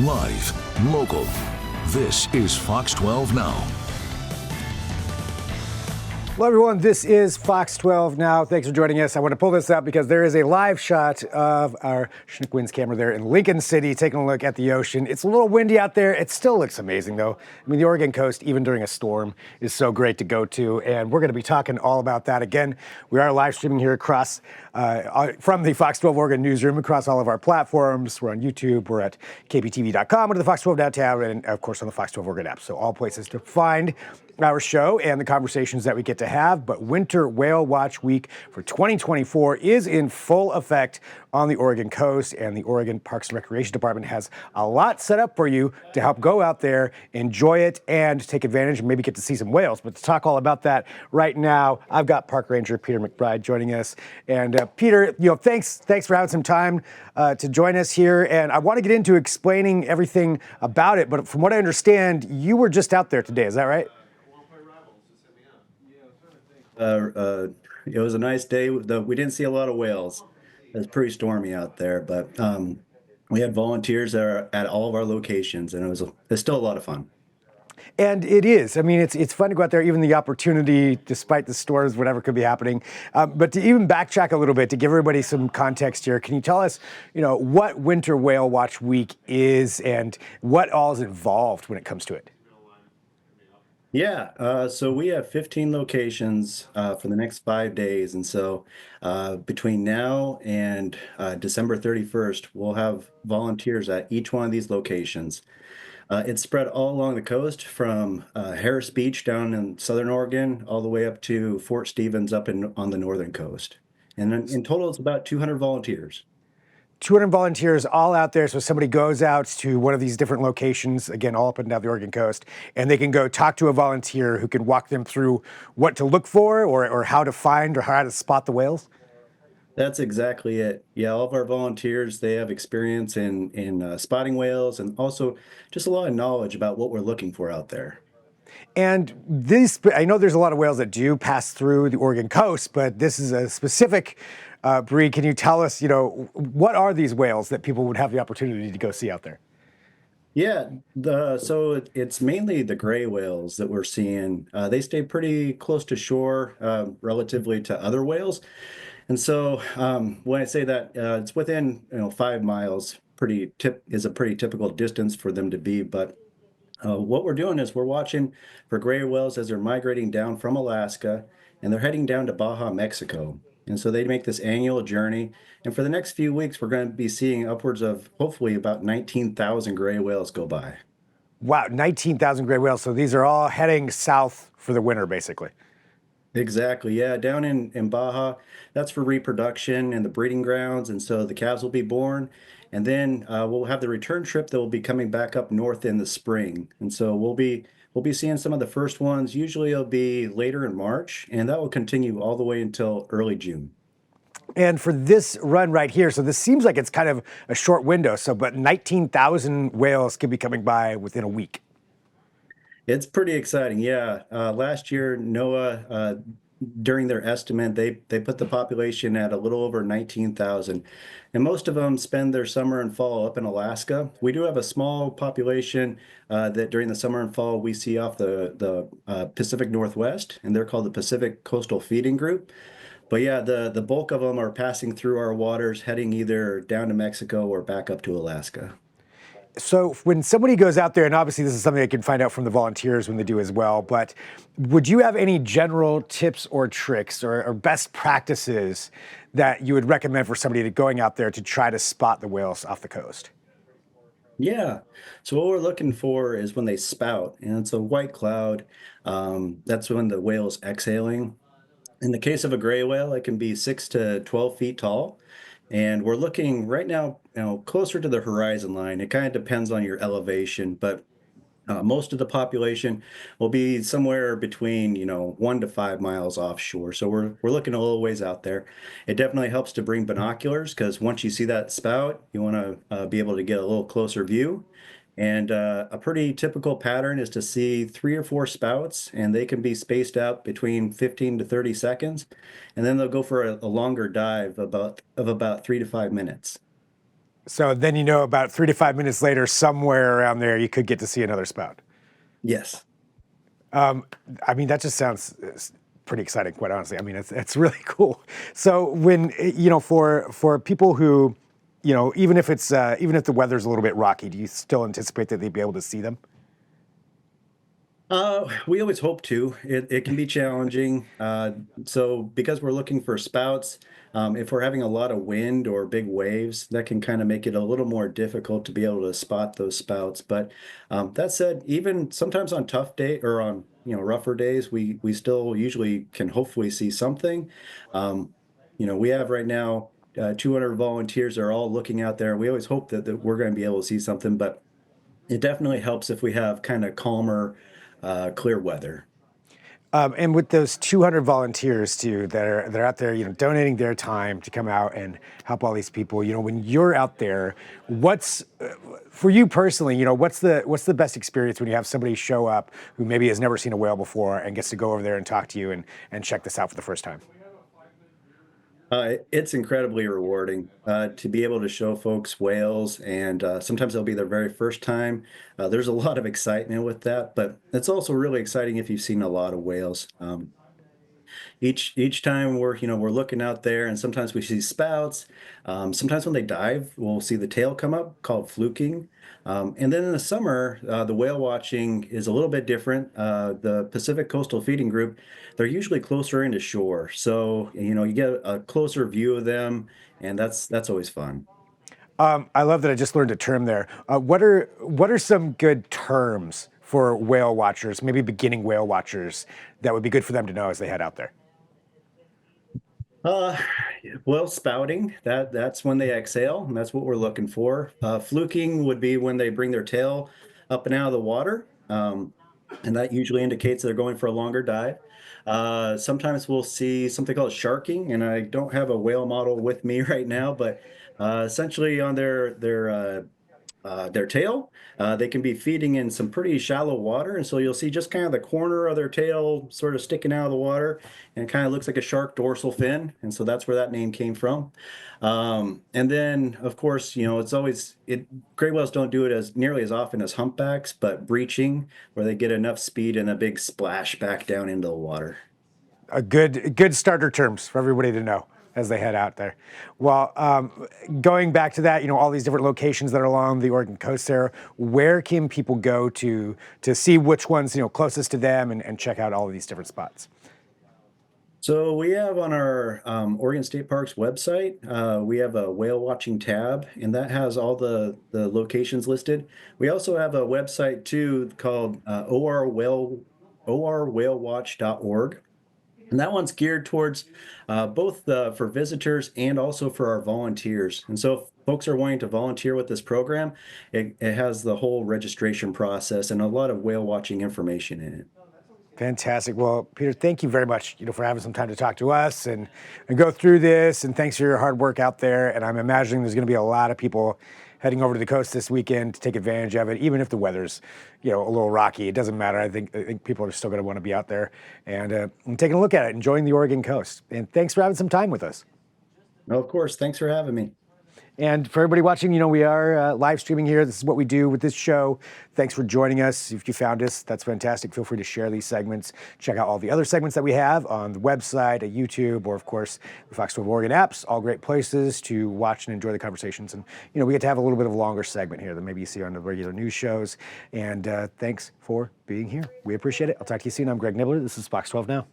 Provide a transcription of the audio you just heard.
Live, local. This is Fox 12 Now. Hello, everyone. This is Fox 12 Now. Thanks for joining us. I want to pull this up because there is a live shot of our Chinook Winds camera there in Lincoln City, taking a look at the ocean. It's a little windy out there. It still looks amazing, though. I mean, the Oregon coast, even during a storm, is so great to go to. And we're going to be talking all about that. Again, we are live streaming here across from the Fox 12 Oregon newsroom across all of our platforms. We're on YouTube. We're at KPTV.com, under the Fox 12 Now tab, and, of course, on the Fox 12 Oregon app. So all places to find our show and the conversations that we get to have. But Winter Whale Watch Week for 2024 is in full effect on the Oregon coast, and the Oregon Parks and Recreation Department has a lot set up for you to help go out there, enjoy it, and take advantage and maybe get to see some whales. But to talk all about that right now, I've got Park Ranger Peter McBride joining us. And Peter, thanks for having some time to join us here. And I want to get into explaining everything about it. But from what I understand, you were just out there today. Is that right? It was a nice day. We didn't see a lot of whales. It was pretty stormy out there, but we had volunteers there at all of our locations, and it's still a lot of fun. And it is. I mean, it's fun to go out there, even the opportunity, despite the storms, whatever could be happening. But to even backtrack a little bit, to give everybody some context here, can you tell us, what Winter Whale Watch Week is and what all is involved when it comes to it? Yeah, so we have 15 locations for the next 5 days. And so between now and December 31st, we'll have volunteers at each one of these locations. It's spread all along the coast from Harris Beach down in Southern Oregon, all the way up to Fort Stevens up on the northern coast. And in total, it's about 200 volunteers. 200 volunteers all out there. So somebody goes out to one of these different locations, again, all up and down the Oregon coast, and they can go talk to a volunteer who can walk them through what to look for or how to find or how to spot the whales. That's exactly it. Yeah, all of our volunteers, they have experience in spotting whales and also just a lot of knowledge about what we're looking for out there. And I know there's a lot of whales that do pass through the Oregon coast, but this is a specific breed. Can you tell us, what are these whales that people would have the opportunity to go see out there? Yeah, so it's mainly the gray whales that we're seeing. They stay pretty close to shore relatively to other whales. And so when I say that, it's within 5 miles, is a pretty typical distance for them to be. But what we're doing is we're watching for gray whales as they're migrating down from Alaska, and they're heading down to Baja, Mexico. And so they make this annual journey. And for the next few weeks, we're going to be seeing upwards of hopefully about 19,000 gray whales go by. Wow, 19,000 gray whales. So these are all heading south for the winter, basically. Exactly. Yeah. Down in Baja, that's for reproduction and the breeding grounds. And so the calves will be born. And then we'll have the return trip that will be coming back up north in the spring. And so we'll be seeing some of the first ones. Usually it'll be later in March, and that will continue all the way until early June. And for this run right here, so this seems like it's kind of a short window. But 19,000 whales could be coming by within a week. It's pretty exciting. Yeah. Last year, NOAA, during their estimate, they put the population at a little over 19,000. And most of them spend their summer and fall up in Alaska. We do have a small population that during the summer and fall we see off the Pacific Northwest, and they're called the Pacific Coastal Feeding Group. But yeah, the bulk of them are passing through our waters, heading either down to Mexico or back up to Alaska. So when somebody goes out there, and obviously this is something they can find out from the volunteers when they do as well, but would you have any general tips or tricks or best practices that you would recommend for somebody going out there to try to spot the whales off the coast? Yeah. So what we're looking for is when they spout, and it's a white cloud. That's when the whale's exhaling. In the case of a gray whale, it can be 6 to 12 feet tall. And we're looking right now, closer to the horizon line. It kind of depends on your elevation, but most of the population will be somewhere between, 1 to 5 miles offshore. So we're looking a little ways out there. It definitely helps to bring binoculars because once you see that spout, you want to be able to get a little closer view. And a pretty typical pattern is to see 3 or 4 spouts, and they can be spaced out between 15 to 30 seconds. And then they'll go for a longer dive of about 3 to 5 minutes. So then about 3 to 5 minutes later, somewhere around there, you could get to see another spout. Yes. I mean, that just sounds pretty exciting, quite honestly. I mean, it's really cool. So when for people who, even if the weather's a little bit rocky, do you still anticipate that they'd be able to see them? We always hope to. It can be challenging. So because we're looking for spouts, if we're having a lot of wind or big waves, that can kind of make it a little more difficult to be able to spot those spouts. But that said, even sometimes on tough day or on rougher days, we still usually can hopefully see something. We have right now 200 volunteers that are all looking out there. We always hope that we're going to be able to see something, but it definitely helps if we have kind of calmer, clear weather. And with those 200 volunteers too that are out there, donating their time to come out and help all these people. When you're out there, what's for you personally? What's the best experience when you have somebody show up who maybe has never seen a whale before and gets to go over there and talk to you and check this out for the first time? It's incredibly rewarding to be able to show folks whales, and sometimes they'll be their very first time. There's a lot of excitement with that, but it's also really exciting if you've seen a lot of whales. Each time we're looking out there, and sometimes we see spouts. Sometimes when they dive, we'll see the tail come up, called fluking. And then in the summer, the whale watching is a little bit different. The Pacific Coastal Feeding Group, they're usually closer into shore, so you get a closer view of them, and that's always fun. I love that I just learned a term there. What are some good terms for whale watchers, maybe beginning whale watchers, that would be good for them to know as they head out there? Uh, well, spouting, that's when they exhale, and that's what we're looking for. Fluking would be when they bring their tail up and out of the water, and that usually indicates they're going for a longer dive. Sometimes we'll see something called sharking, and I don't have a whale model with me right now, but essentially on their tail. They can be feeding in some pretty shallow water, and so you'll see just kind of the corner of their tail sort of sticking out of the water, and it kind of looks like a shark dorsal fin, and so that's where that name came from. And then, of course, it's always gray whales don't do it as nearly as often as humpbacks, but breaching, where they get enough speed and a big splash back down into the water. A good starter terms for everybody to know as they head out there. Well, going back to that, all these different locations that are along the Oregon coast there, where can people go to see which ones closest to them and check out all of these different spots? So we have on our Oregon State Parks website, we have a whale watching tab, and that has all the locations listed. We also have a website too called orwhalewatch.org. And that one's geared towards both for visitors and also for our volunteers. And so if folks are wanting to volunteer with this program, it has the whole registration process and a lot of whale watching information in it. Fantastic. Well, Peter, thank you very much, for having some time to talk to us and go through this. And thanks for your hard work out there. And I'm imagining there's going to be a lot of people heading over to the coast this weekend to take advantage of it, even if the weather's, a little rocky. It doesn't matter. I think people are still going to want to be out there and taking a look at it, enjoying the Oregon coast. And thanks for having some time with us. No, of course. Thanks for having me. And for everybody watching, we are live streaming here. This is what we do with this show. Thanks for joining us. If you found us, that's fantastic. Feel free to share these segments. Check out all the other segments that we have on the website, at YouTube, or of course, the Fox 12 Oregon apps. All great places to watch and enjoy the conversations. And, we get to have a little bit of a longer segment here than maybe you see on the regular news shows. And thanks for being here. We appreciate it. I'll talk to you soon. I'm Greg Nibbler. This is Fox 12 Now.